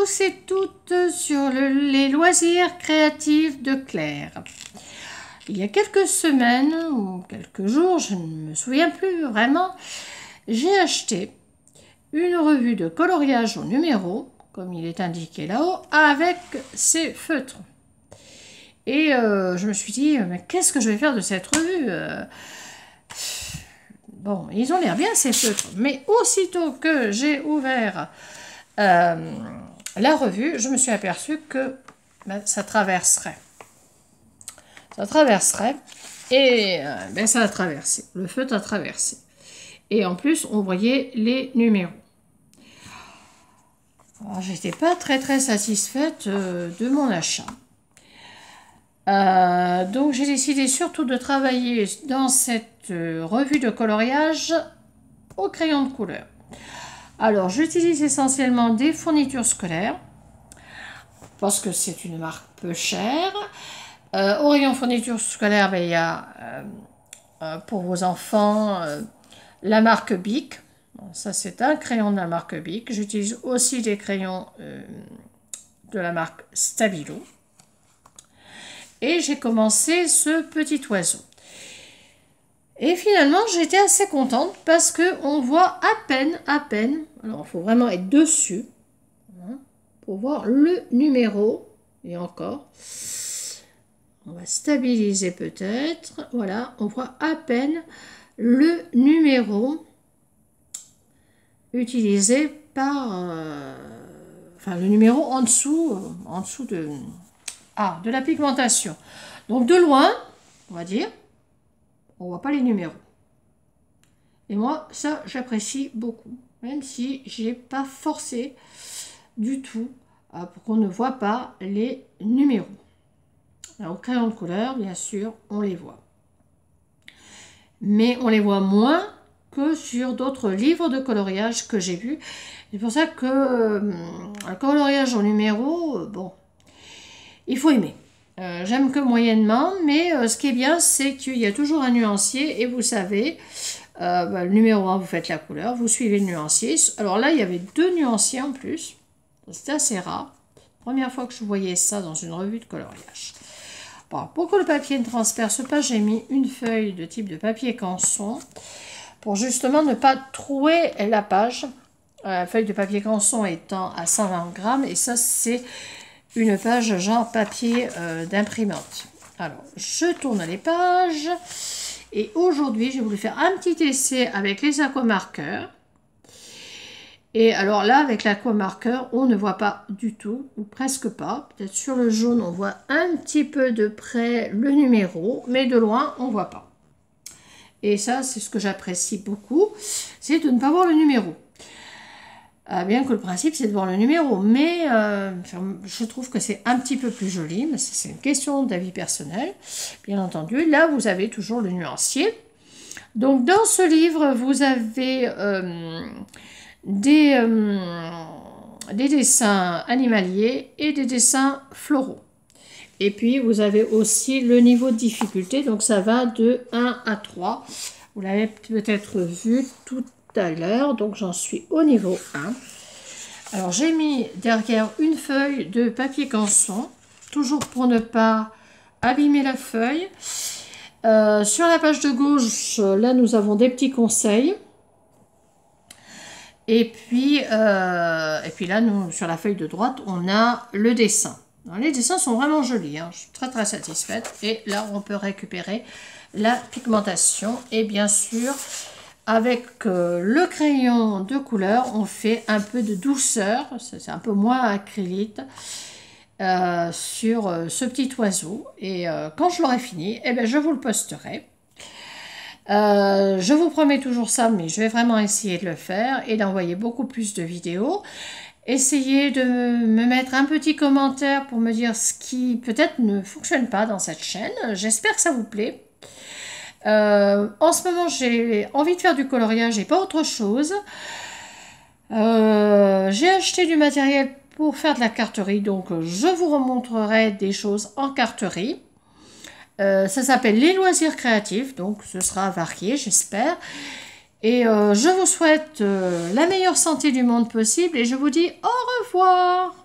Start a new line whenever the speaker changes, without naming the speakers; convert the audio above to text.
tous et toutes sur les loisirs créatifs de Claire. Il y a quelques semaines ou quelques jours, je ne me souviens plus vraiment, j'ai acheté une revue de coloriage au numéro, comme il est indiqué là-haut, avec ces feutres. Et je me suis dit, mais qu'est-ce que je vais faire de cette revue Bon, ils ont l'air bien ces feutres, mais aussitôt que j'ai ouvert la revue, je me suis aperçue que ça traverserait. Ça traverserait, et ça a traversé. Le feutre a traversé. Et en plus, on voyait les numéros. J'étais pas très satisfaite de mon achat. Donc j'ai décidé surtout de travailler dans cette revue de coloriage au crayon de couleur. Alors j'utilise essentiellement des fournitures scolaires parce que c'est une marque peu chère. Au rayon fournitures scolaires, il y a pour vos enfants la marque Bic. Bon, ça c'est un crayon de la marque Bic. J'utilise aussi des crayons de la marque Stabilo. Et j'ai commencé ce petit oiseau. Et finalement, j'étais assez contente parce qu'on voit à peine. Alors, il faut vraiment être dessus pour voir le numéro. Et encore, on va stabiliser peut-être. Voilà, on voit à peine le numéro utilisé par... enfin, le numéro en dessous de la pigmentation. Donc de loin, on va dire, on voit pas les numéros. Et moi, ça, j'apprécie beaucoup. Même si j'ai pas forcé du tout pour qu'on ne voit pas les numéros. Alors, au crayon de couleur, bien sûr, on les voit. Mais on les voit moins que sur d'autres livres de coloriage que j'ai vus. C'est pour ça que le coloriage en numéro, bon, il faut aimer. J'aime que moyennement, mais ce qui est bien, c'est qu'il y a toujours un nuancier et vous savez, le numéro 1, vous faites la couleur, vous suivez le nuancier. Alors là, il y avait 2 nuanciers en plus. C'était assez rare. Première fois que je voyais ça dans une revue de coloriage. Bon, pour que le papier ne transperce pas, j'ai mis une feuille de type de papier canson pour justement ne pas trouer la page. La feuille de papier canson étant à 120 grammes et ça, c'est une page genre papier d'imprimante. Alors, je tourne les pages. Et aujourd'hui, j'ai voulu faire un petit essai avec les aquamarqueurs. Et alors là, avec l'aquamarqueur, on ne voit pas du tout, ou presque pas. Peut-être sur le jaune, on voit un petit peu de près le numéro, mais de loin, on ne voit pas. Et ça, c'est ce que j'apprécie beaucoup, c'est de ne pas voir le numéro. Bien que le principe c'est de voir le numéro, mais je trouve que c'est un petit peu plus joli, mais c'est une question d'avis personnel, bien entendu. Là vous avez toujours le nuancier. Donc dans ce livre vous avez des dessins animaliers et des dessins floraux. Et puis vous avez aussi le niveau de difficulté, donc ça va de 1 à 3. Vous l'avez peut-être vu tout à l'heure, donc j'en suis au niveau 1. Alors j'ai mis derrière une feuille de papier canson, toujours pour ne pas abîmer la feuille. Sur la page de gauche, là nous avons des petits conseils. Et puis là, nous, sur la feuille de droite, on a le dessin. Alors, les dessins sont vraiment jolis, hein. Je suis très satisfaite. Et là, on peut récupérer la pigmentation. Et bien sûr, avec le crayon de couleur, on fait un peu de douceur. C'est un peu moins acrylite sur ce petit oiseau. Et quand je l'aurai fini, eh bien, je vous le posterai. Je vous promets toujours ça, mais je vais vraiment essayer de le faire et d'envoyer beaucoup plus de vidéos. Essayez de me mettre un petit commentaire pour me dire ce qui peut-être ne fonctionne pas dans cette chaîne. J'espère que ça vous plaît. En ce moment, j'ai envie de faire du coloriage et pas autre chose. J'ai acheté du matériel pour faire de la carterie, donc je vous remontrerai des choses en carterie. Ça s'appelle les loisirs créatifs, donc ce sera varié, j'espère. Et je vous souhaite la meilleure santé du monde possible et je vous dis au revoir.